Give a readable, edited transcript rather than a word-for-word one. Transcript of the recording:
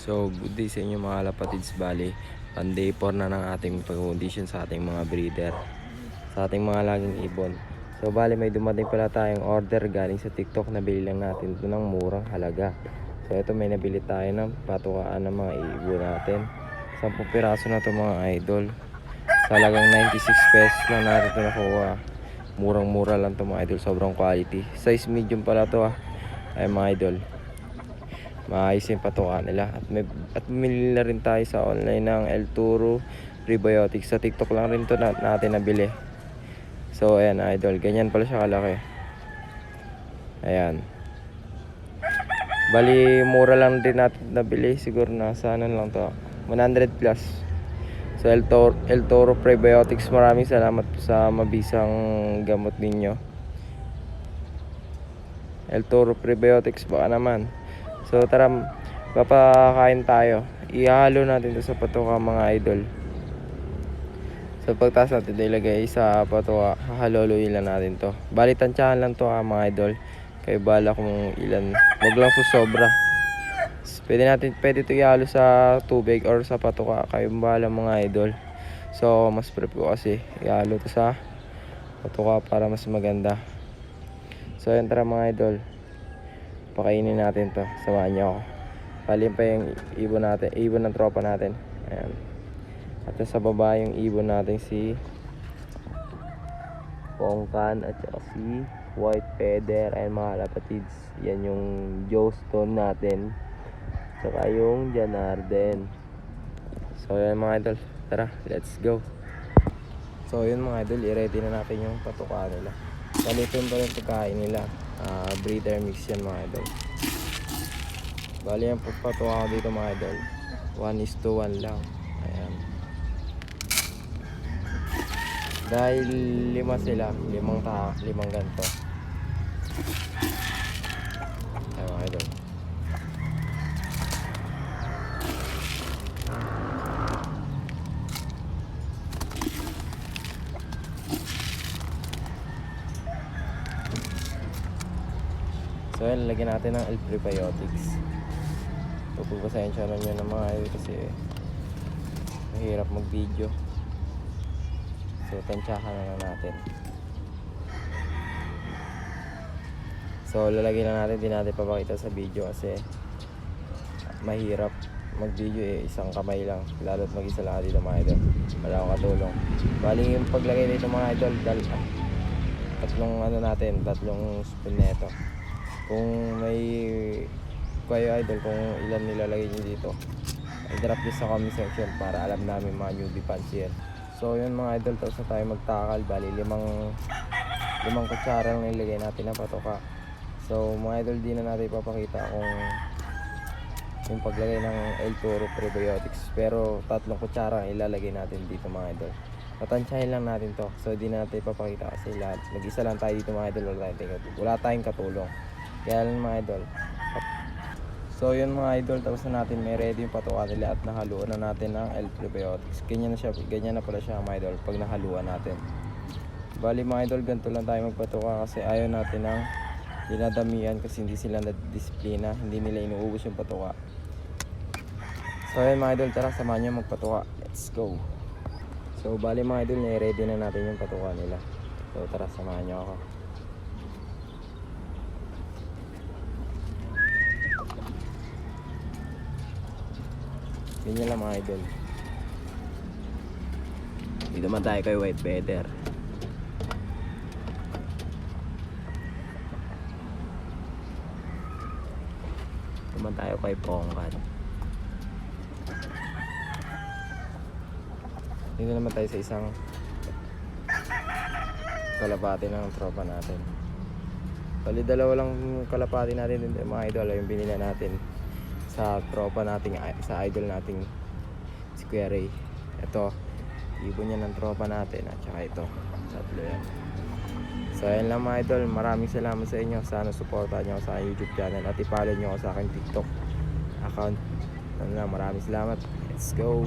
So, good day sa inyo mga Lapatids. Bali, on day 4 na ng ating pag-condition sa ating mga breeder, sa ating mga laging ibon. So, bali may dumating pala tayong order galing sa TikTok. Nabili lang natin ito ng murang halaga. So, ito may nabili tayo ng patukaan ng mga ibon natin. 10 piraso na ito mga idol. Talagang 96 pesos lang natin ito nakuha. Murang-mura lang ito mga idol. Sobrang quality. Size medium pala ito ay mga idol. Maayos yung patuka nila. At bumili na rin tayo sa online ng El Toro Prebiotics. Sa TikTok lang rin ito natin nabili. So ayan idol, ganyan pala siya kalaki. Ayan. Bali mura lang din natin nabili. Siguro nasa ano lang to, 100 plus. So El Toro Prebiotics, maraming salamat sa mabisang gamot ninyo. El Toro Prebiotics baka naman. So tara, papakain tayo. Ihalo natin ito sa patuka mga idol. So pagtaas natin ilagay sa patuka, hahaluluin lang natin to. Bali tansyahan lang to mga idol. Kayo bala kung ilan. Huwag lang sobra. Pwede ito ihalo sa tubig or sa patuka. Kayo bala mga idol. So mas prefer ko kasi ihalo to sa patuka para mas maganda. So yan, tara mga idol, pakainin natin to. Samahan nyo ako. Palim pa yung ibon natin, ibon ng tropa natin. Ayan. At sa baba yung ibon natin si Pongkan at saka si White Feather. Ayan mga Lapatids. Yan yung Jawstone natin. Saka yung Janarden. So yan mga idol, tara, let's go. So yun mga idol, i-ready na natin yung patuka nila. Palitin pa rin pagkain nila. Breeder mix yan mga idol. Bali yung pagpatuka ko dito mga idol, 1:1 lang. Ayan. Dahil 5 sila, 5 ganito. Ayan mga idol. So yan, lagyan natin ng El Prebiotics. Pagpapasensya na nyo ng mga idol kasi mahirap mag video. So tansyahan na lang natin. So lalagyan na natin, di natin papakita sa video kasi mahirap mag video isang kamay lang, lalo't mag isa lang dito mga idol. Wala akong katulong. Bali yung paglagay dito mga idol, tatlong spoon neto. Kung may kayo idol, kung ilan nilalagay nyo dito, i-drop nyo sa comment section para alam namin mga newbie fans yan. So yun mga idol, tapos na tayo magtakal. Bali limang kutsara lang nilagay natin na patuka. So mga idol, di na natin ipapakita kung yung paglagay ng El Toro Prebiotics, pero 3 kutsara ang ilalagay natin dito mga idol. Patansyahin lang natin to. So di na natin ipapakita kasi mag-isa lang tayo dito mga idol. Wala tayong katulong. Kaya lang mga idol. So yun mga idol, tapos na natin may ready yung patuka nila at nahaluan na natin ng El Prebiotics. Ganyan na pala siya mga idol pag nahaluan natin. Bali mga idol, ganito lang tayo magpatuka kasi ayaw natin ng dinadamihan kasi hindi sila na-disiplina, hindi nila inuubos yung patuka. So yun mga idol, tara samahan nyo magpatuka. Let's go. So bali mga idol, ready na natin yung patuka nila. So tara, samahan nyo ako. Ganyan lang mga idol. Dito man tayo kay White Feather. Dito man tayo kay Pongkan. Dito naman tayo sa isang kalapati ng tropa natin. Bali dalawa lang kalapati natin dito mga idol, yung binila natin sa tropa nating, sa idol nating si Kuya Ray. Ito, ibon niya ng tropa natin at saka ito, tatlo yan. So ayan lang mga idol, maraming salamat sa inyo. Sana supportahan nyo sa YouTube channel at i-follow nyo sa aking TikTok account. Maraming salamat. Let's go.